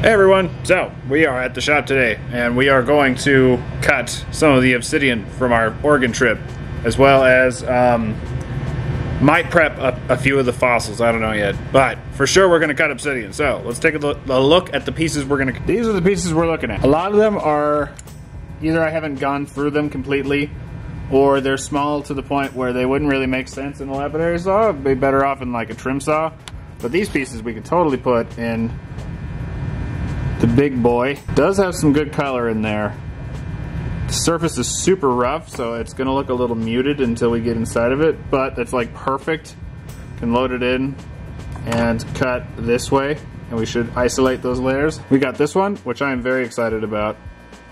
Hey everyone, so we are at the shop today and we are going to cut some of the obsidian from our Oregon trip, as well as might prep a few of the fossils, I don't know yet, but for sure we're going to cut obsidian. So let's take a look at the pieces we're going to. These are the pieces we're looking at. A lot of them are either I haven't gone through them completely, or they're small to the point where they wouldn't really make sense in a lapidary saw. It'd be better off in like a trim saw. But these pieces we could totally put in the big boy. Does have some good color in there. The surface is super rough, so it's gonna look a little muted until we get inside of it, but it's like perfect. Can load it in and cut this way, and we should isolate those layers. We got this one, which I am very excited about.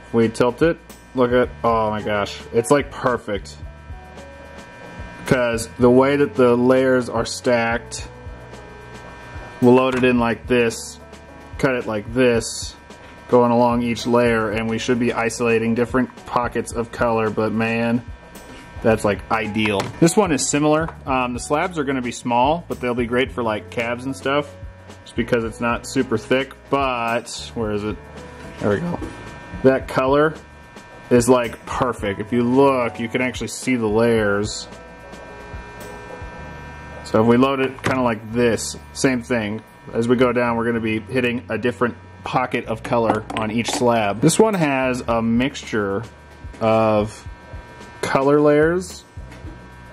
If we tilt it, look at, oh my gosh, it's like perfect. Because the way that the layers are stacked, we'll load it in like this, cut it like this, going along each layer, and we should be isolating different pockets of color, but man, that's like ideal. This one is similar. The slabs are gonna be small, but they'll be great for like cabs and stuff, just because it's not super thick, but, where is it? There we go. That color is like perfect. If you look, you can actually see the layers. So if we load it kind of like this, same thing. As we go down, we're going to be hitting a different pocket of color on each slab. This one has a mixture of color layers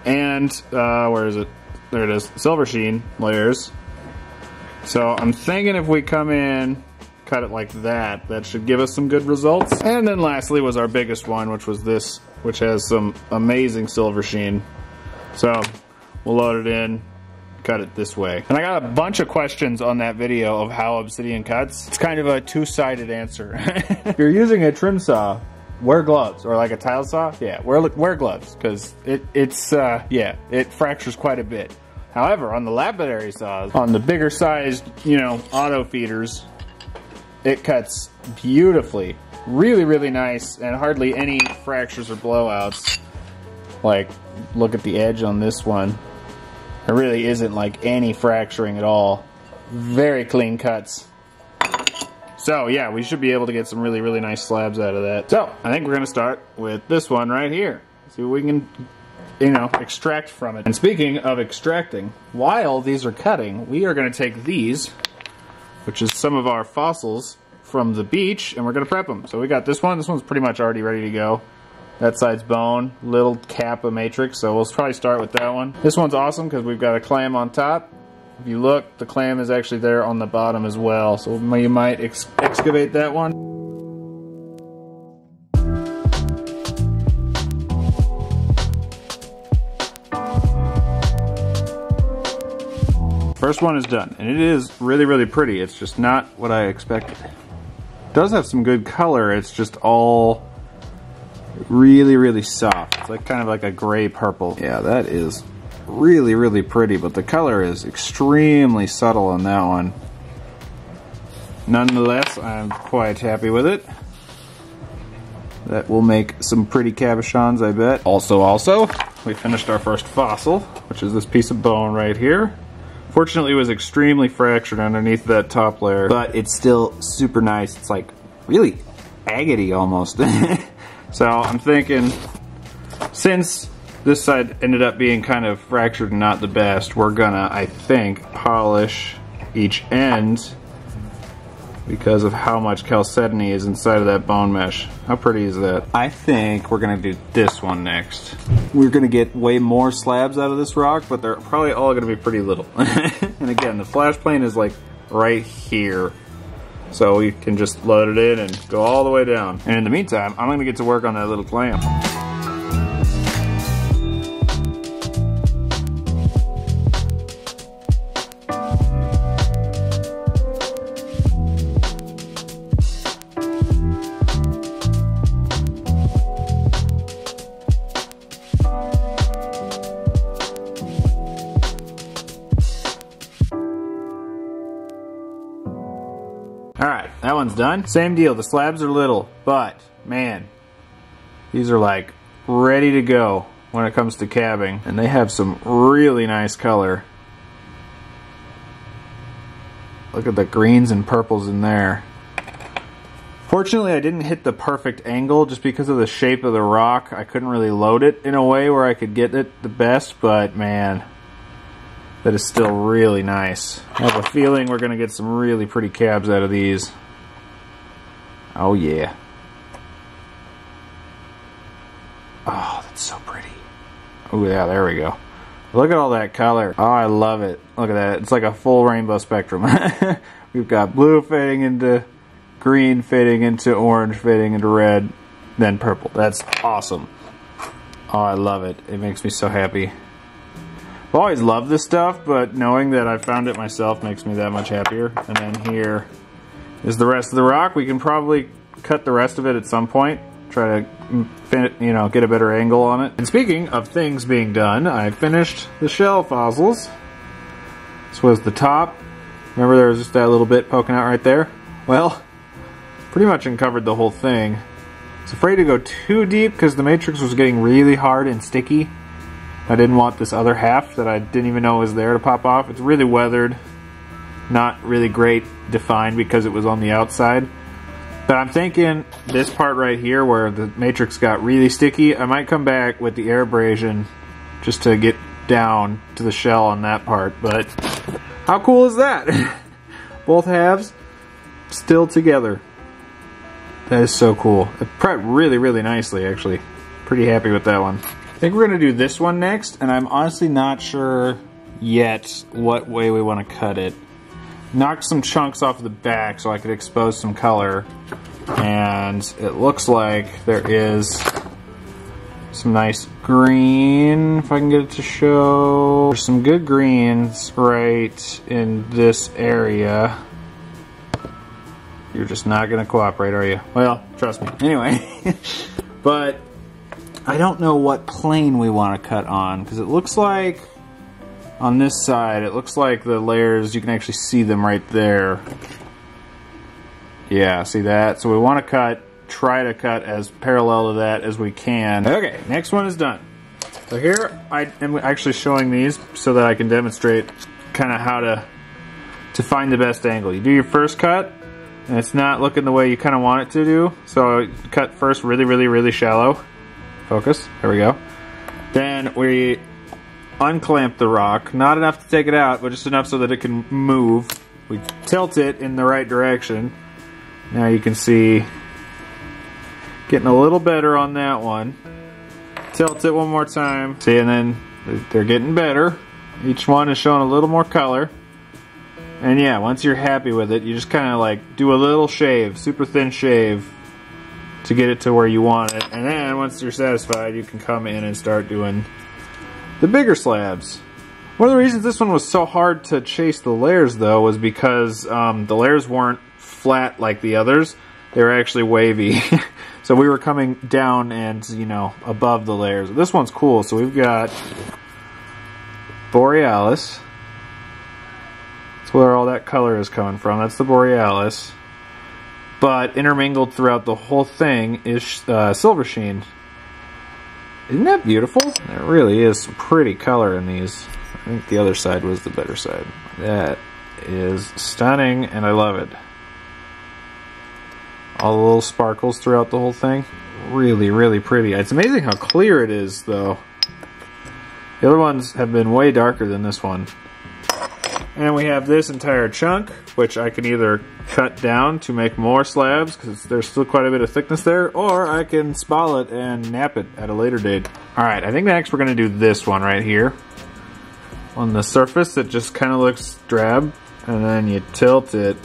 and, where is it? There it is, silver sheen layers. So I'm thinking if we come in, cut it like that, that should give us some good results. And then lastly was our biggest one, which was this, which has some amazing silver sheen. So we'll load it in, cut it this way. And I got a bunch of questions on that video of how obsidian cuts. It's kind of a two-sided answer. If you're using a trim saw, wear gloves, or like a tile saw, yeah, wear gloves, because it fractures quite a bit. However, on the lapidary saws, on the bigger sized, you know, auto feeders, it cuts beautifully. Really, really nice, and hardly any fractures or blowouts. Like, look at the edge on this one. There really isn't like any fracturing at all. Very clean cuts. So yeah, we should be able to get some really, really nice slabs out of that. So I think we're gonna start with this one right here. See what we can, you know, extract from it. And speaking of extracting, while these are cutting, we are gonna take these, which is some of our fossils from the beach, and we're gonna prep them. So we got this one. This one's pretty much already ready to go. That side's bone, little cap of matrix, so we'll probably start with that one. This one's awesome because we've got a clam on top. If you look, the clam is actually there on the bottom as well, so you might excavate that one. First one is done, and it is really, really pretty. It's just not what I expected. It does have some good color, it's just all really, really soft. It's like kind of like a gray purple. Yeah, that is really, really pretty, but the color is extremely subtle on that one. Nonetheless, I'm quite happy with it. That will make some pretty cabochons, I bet. Also, we finished our first fossil, which is this piece of bone right here. Fortunately, it was extremely fractured underneath that top layer, but it's still super nice. It's like really agate-y almost. So I'm thinking, since this side ended up being kind of fractured and not the best, we're gonna, I think, polish each end because of how much chalcedony is inside of that bone mesh. How pretty is that? I think we're gonna do this one next. We're gonna get way more slabs out of this rock, but they're probably all gonna be pretty little. And again, the flash plane is like right here. So we can just load it in and go all the way down. And in the meantime, I'm gonna get to work on that little clam. Alright, that one's done. Same deal, the slabs are little, but man, these are like ready to go when it comes to cabbing. And they have some really nice color. Look at the greens and purples in there. Fortunately, I didn't hit the perfect angle just because of the shape of the rock. I couldn't really load it in a way where I could get it the best, but man, that is still really nice. I have a feeling we're going to get some really pretty cabs out of these. Oh yeah. Oh, that's so pretty. Oh yeah, there we go. Look at all that color. Oh, I love it. Look at that. It's like a full rainbow spectrum. We've got blue fading into green, fading into orange, fading into red, then purple. That's awesome. Oh, I love it. It makes me so happy. I've always loved this stuff, but knowing that I found it myself makes me that much happier. And then here is the rest of the rock. We can probably cut the rest of it at some point. Try to, you know, get a better angle on it. And speaking of things being done, I finished the shell fossils. This was the top. Remember there was just that little bit poking out right there? Well, pretty much uncovered the whole thing. I was afraid to go too deep because the matrix was getting really hard and sticky. I didn't want this other half that I didn't even know was there to pop off. It's really weathered, not really great defined because it was on the outside. But I'm thinking this part right here where the matrix got really sticky, I might come back with the air abrasion just to get down to the shell on that part. But how cool is that? Both halves still together. That is so cool. It prepped really, really nicely, actually. Pretty happy with that one. I think we're going to do this one next, and I'm honestly not sure yet what way we want to cut it. Knocked some chunks off the back so I could expose some color, and it looks like there is some nice green, if I can get it to show. There's some good greens right in this area. You're just not going to cooperate, are you? Well, trust me. Anyway, but I don't know what plane we want to cut on, because it looks like on this side, it looks like the layers, you can actually see them right there. Yeah, see that? So we want to try to cut as parallel to that as we can. Okay, next one is done. So here I am actually showing these so that I can demonstrate kind of how to find the best angle. You do your first cut, and it's not looking the way you kind of want it to do. So cut first really, really, really shallow. Focus, there we go. Then we unclamp the rock, not enough to take it out, but just enough so that it can move. We tilt it in the right direction. Now you can see getting a little better on that one. Tilt it one more time. See, and then they're getting better. Each one is showing a little more color. And yeah, once you're happy with it, you just kind of like do a little shave, super thin shave, to get it to where you want it. And then once you're satisfied, you can come in and start doing the bigger slabs. One of the reasons this one was so hard to chase the layers though was because the layers weren't flat like the others. They were actually wavy. So we were coming down and, you know, above the layers. This one's cool. So we've got Borealis. That's where all that color is coming from. That's the Borealis. But intermingled throughout the whole thing is silver sheen. Isn't that beautiful? There really is some pretty color in these. I think the other side was the better side. That is stunning, and I love it. All the little sparkles throughout the whole thing. Really, really pretty. It's amazing how clear it is, though. The other ones have been way darker than this one. And we have this entire chunk, which I can either cut down to make more slabs, because there's still quite a bit of thickness there, or I can spall it and nap it at a later date. Alright, I think next we're going to do this one right here. On the surface, it just kind of looks drab, and then you tilt it,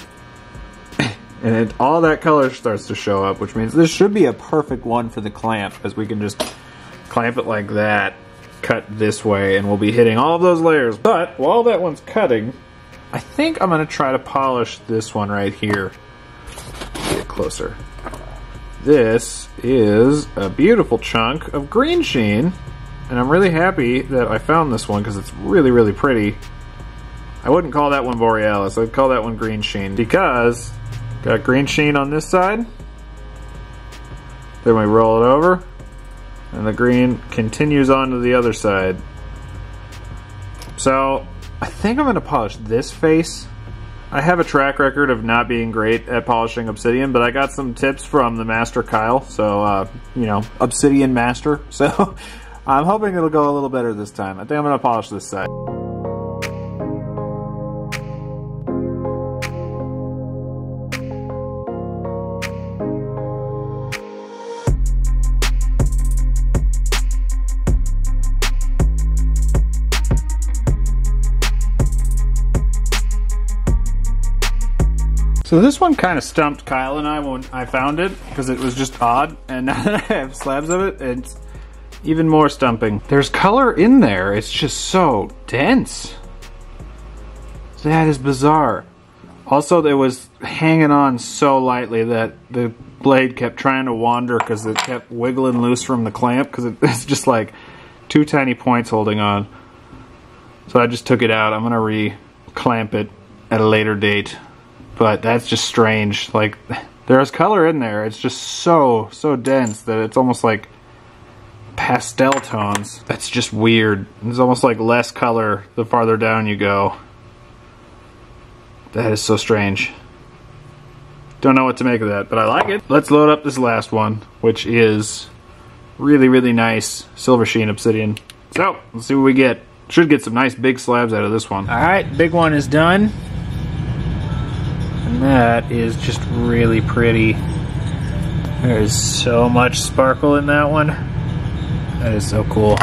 and all that color starts to show up, which means this should be a perfect one for the clamp, because we can just clamp it like that, cut this way, and we'll be hitting all of those layers. But while that one's cutting, I think I'm going to try to polish this one right here. Get closer. This is a beautiful chunk of green sheen, and I'm really happy that I found this one because it's really, really pretty. I wouldn't call that one Borealis, I'd call that one green sheen, because got green sheen on this side, then we roll it over, and the green continues on to the other side. So I think I'm going to polish this face I have a track record of not being great at polishing obsidian, but I got some tips from the master Kyle, so, you know, obsidian master. So I'm hoping it'll go a little better this time. I think I'm going to polish this side. So this one kind of stumped Kyle and I when I found it, because it was just odd, and now that I have slabs of it, it's even more stumping. There's color in there, it's just so dense. That is bizarre. Also, it was hanging on so lightly that the blade kept trying to wander because it kept wiggling loose from the clamp, because it's just like 2 tiny points holding on. So I just took it out. I'm gonna re-clamp it at a later date. But that's just strange. Like, there's color in there. It's just so dense that it's almost like pastel tones. That's just weird. It's almost like less color the farther down you go. That is so strange. Don't know what to make of that, but I like it. Let's load up this last one, which is really, really nice silver sheen obsidian. So, let's see what we get. Should get some nice big slabs out of this one. Alright, big one is done. And that is just really pretty. There's so much sparkle in that one. That is so cool.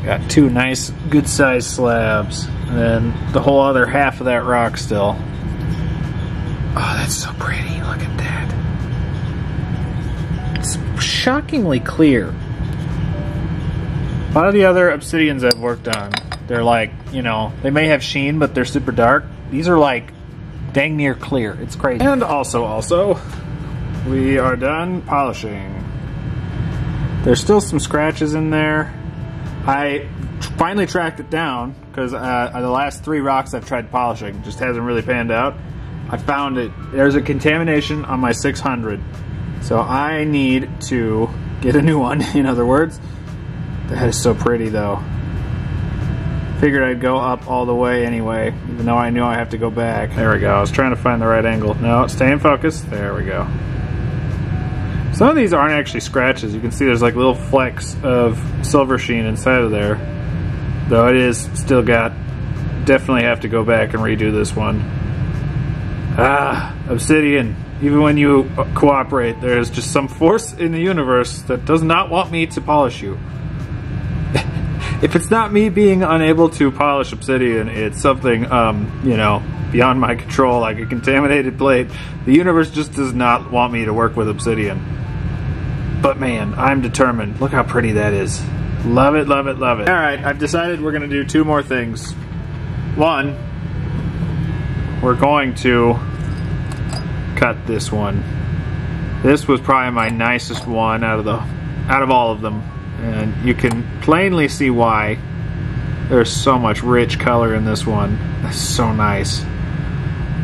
Got 2 nice, good-sized slabs. And then the whole other half of that rock still. Oh, that's so pretty. Look at that. It's shockingly clear. A lot of the other obsidians I've worked on, they're like, you know, they may have sheen, but they're super dark. These are like dang near clear. It's crazy. And also, we are done polishing. There's still some scratches in there. I finally tracked it down because the last 3 rocks I've tried polishing just hasn't really panned out. I found it. There's a contamination on my 600. So I need to get a new one, in other words. That is so pretty though. Figured I'd go up all the way anyway, even though I knew I have to go back. There we go. I was trying to find the right angle. No, stay in focus. There we go. Some of these aren't actually scratches. You can see there's like little flecks of silver sheen inside of there. Though it is still got... Definitely have to go back and redo this one. Ah, obsidian. Even when you cooperate, there's just some force in the universe that does not want me to polish you. If it's not me being unable to polish obsidian, it's something, you know, beyond my control, like a contaminated plate. The universe just does not want me to work with obsidian. But man, I'm determined. Look how pretty that is. Love it, love it, love it. Alright, I've decided we're going to do 2 more things. One, we're going to cut this one. This was probably my nicest one out of all of them. And you can plainly see why. There's so much rich color in this one. That's so nice.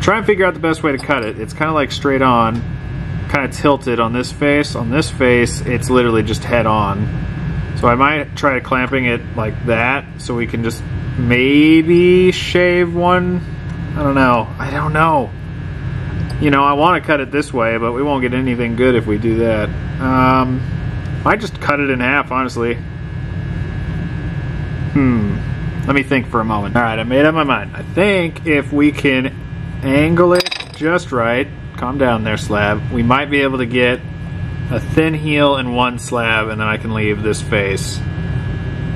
Try and figure out the best way to cut it. It's kind of like straight on, kind of tilted on this face. On this face, it's literally just head on. So I might try clamping it like that, so we can just maybe shave one. I don't know. You know, I want to cut it this way, but we won't get anything good if we do that. Might just cut it in half, honestly. Let me think for a moment. Alright, I made up my mind. I think if we can angle it just right, calm down there, slab, we might be able to get a thin heel in one slab, and then I can leave this face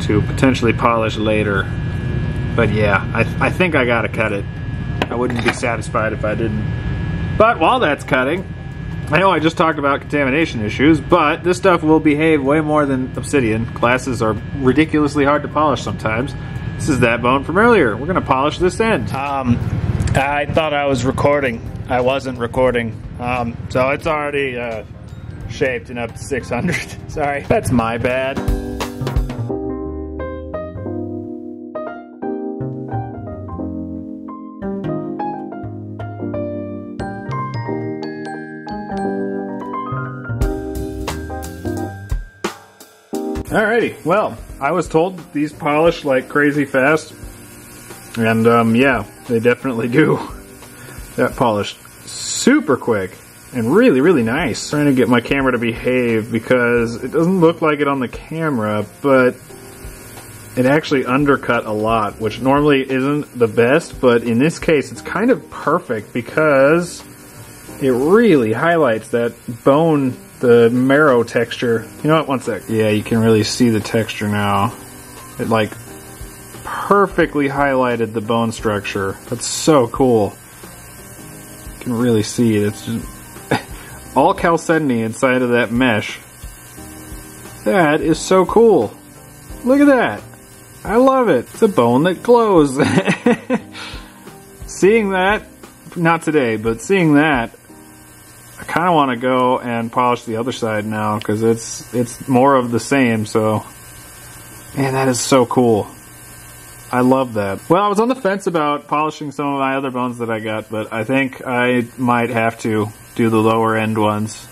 to potentially polish later. But yeah, I think I gotta cut it. I wouldn't be satisfied if I didn't. But while that's cutting, I know I just talked about contamination issues, but this stuff will behave way more than obsidian. Glasses are ridiculously hard to polish sometimes. This is that bone from earlier. We're gonna polish this end. I thought I was recording. I wasn't recording. So it's already shaped and up to 600. Sorry, that's my bad. Alrighty, well, I was told these polish like crazy fast, and yeah, they definitely do. That polished super quick and really, really nice. Trying to get my camera to behave because it doesn't look like it on the camera, but it actually undercut a lot, which normally isn't the best, but in this case it's kind of perfect because it really highlights that bone, the marrow texture. You know what, one sec. Yeah, you can really see the texture now. It like perfectly highlighted the bone structure. That's so cool. You can really see it. It's just all chalcedony inside of that mesh. That is so cool. Look at that. I love it. It's a bone that glows. Seeing that, not today, but seeing that, I kind of want to go and polish the other side now because it's more of the same. So, man, that is so cool. I love that. Well, I was on the fence about polishing some of my other bones that I got, but I think I might have to do the lower end ones.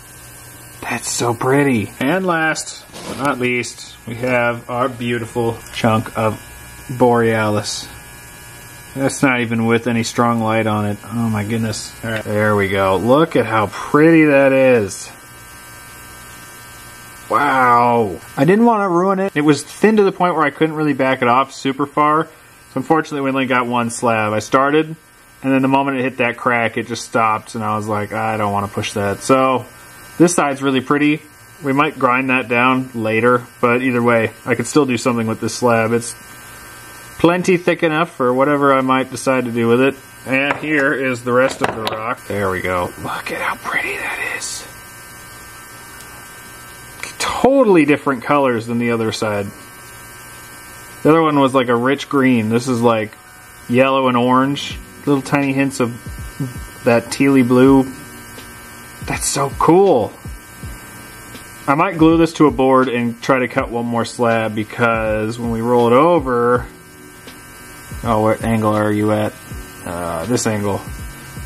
That's so pretty. And last but not least, we have our beautiful chunk of Borealis. That's not even with any strong light on it. Oh my goodness. All right, there we go. Look at how pretty that is. Wow. I didn't want to ruin it. It was thin to the point where I couldn't really back it off super far. So unfortunately we only got one slab. I started, and then the moment it hit that crack, it just stopped, and I was like, I don't want to push that. So this side's really pretty. We might grind that down later, but either way, I could still do something with this slab. It's plenty thick enough for whatever I might decide to do with it. And here is the rest of the rock. There we go. Look at how pretty that is. Totally different colors than the other side. The other one was like a rich green. This is like yellow and orange. Little tiny hints of that tealy blue. That's so cool. I might glue this to a board and try to cut one more slab because when we roll it over... Oh, what angle are you at? This angle.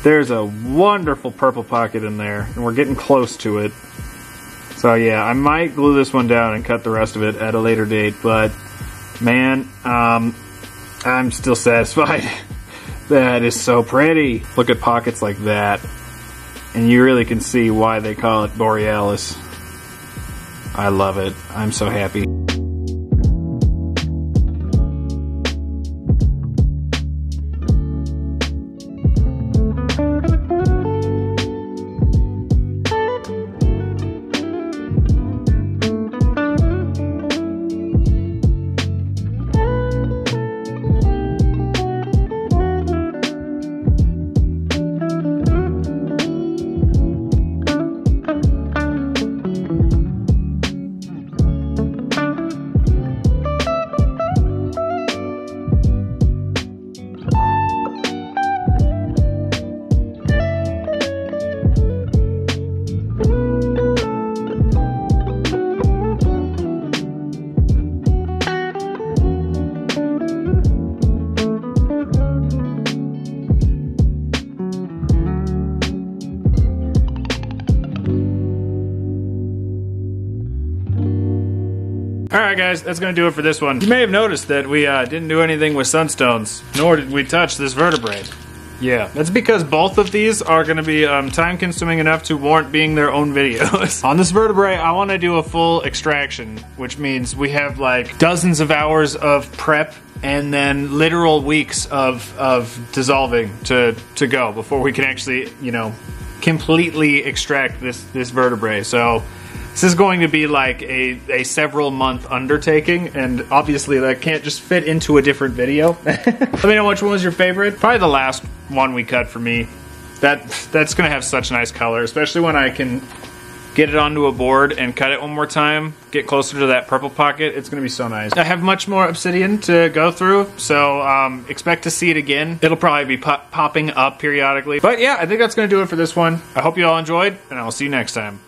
There's a wonderful purple pocket in there, and we're getting close to it. So yeah, I might glue this one down and cut the rest of it at a later date, but man, I'm still satisfied. That is so pretty. Look at pockets like that, and you really can see why they call it Borealis. I love it. I'm so happy. Alright guys, that's going to do it for this one. You may have noticed that we didn't do anything with sunstones, nor did we touch this vertebrae. Yeah, that's because both of these are going to be time consuming enough to warrant being their own videos. On this vertebrae, I want to do a full extraction, which means we have like dozens of hours of prep and then literal weeks of dissolving to go before we can actually, you know, completely extract this vertebrae. So this is going to be like a several month undertaking, and obviously that can't just fit into a different video. Let me know which one was your favorite. Probably the last one we cut for me. That's gonna have such nice color, especially when I can get it onto a board and cut it one more time, get closer to that purple pocket. It's gonna be so nice. I have much more obsidian to go through, so expect to see it again. It'll probably be popping up periodically. But yeah, I think that's gonna do it for this one. I hope you all enjoyed, and I'll see you next time.